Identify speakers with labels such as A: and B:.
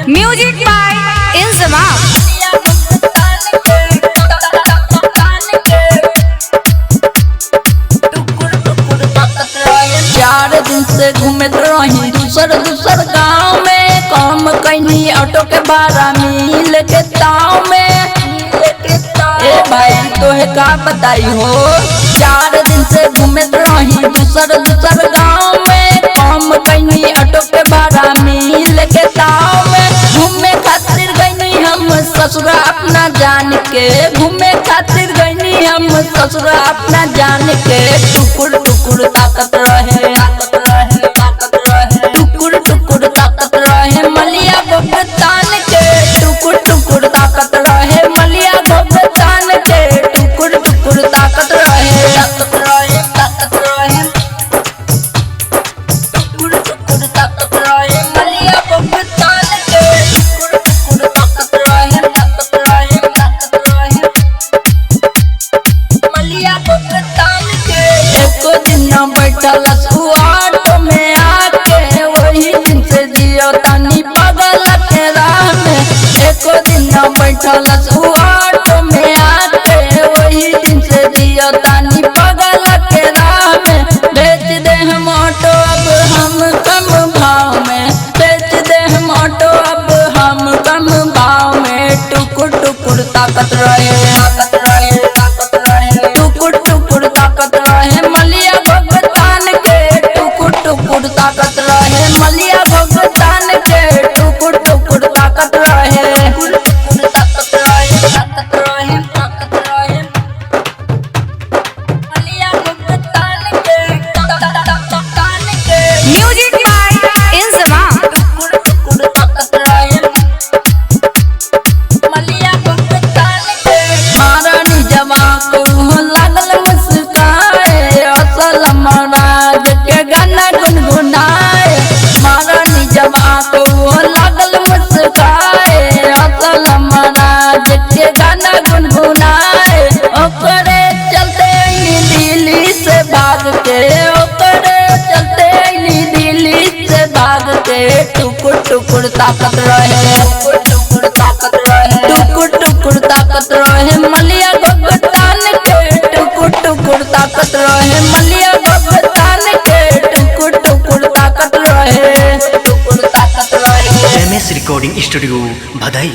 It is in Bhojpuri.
A: Music by Inzamam.
B: 4 दिन से घूमत रही दूसर गाँव में, काम कैनी ऑटो के भाड़ा मिल के ताव में। ए भाई तोहे का बताई हो, 4 दिन से घूमत रही दूसर गाँव में, काम कैनी ऑटो के भाड़ा मिल के ताव में। घूमे खातिर गईनी हम ससुरा अपना जान के, घूमे खातिर गईनी हम ससुरा अपना जान के। टुकुर टुकुर ताकत रहे, टुकुर टुकुर ताकत रहे मलिया भुगतान के, टुकुर टुकुर ताकत रहे मलिया भुगतान के, टुकुर टुकुर ताकत रहे, टुकुर टुकुर ताकत रहे मलिया भुगतान के, टुकुर ताकत रहे मलिया भुगतान के। एको दिन न बैठल ऑटो में आके, वही दिन से जियो तनी पगल के राह में। एको दिन न बैठल ऑटो में आके, वही दिन से जियो तनी पगल के राह में। बेच दे हम ऑटो अब हम कम भाव में, बेच दे हम ऑटो अब हम कम भाव में। टुकुर टुकुर ताकत रहे, टुकुर टुकुर ताकत रहे मलिया भुगतान के, टुकुर टुकुर ताकत रहे मलिया भुगतान के, टुकुर टुकुर ताकत रहे, मलिया भुगतान के।
A: Music by Inzamam.
B: टुकुर टुकुर ताकत रहे मलिया भुगतान के। महारानी जमा करू लागल मुस्काए, असल महाराज के गाना गुनगुनाए। महारानी जमा करू लागल मुस्काए, असल महाराज के गाना गुनगुनाए। ओकरे चलते दिल्ली से भाग के, ओकरे चलते दिल्ली से भाग के। टुकुर टुकुर ताकत रहे, टुकुर ताकत रहे, टुकुर टुकुर ताकत रहे मलिया भुगतान के, टुकुर टुकुर ताकत रहे मलिया भुगतान के, टुकुर टुकुर ताकत रहे, टुकुर ताकत रहे।
C: MS recording studio Bhadai.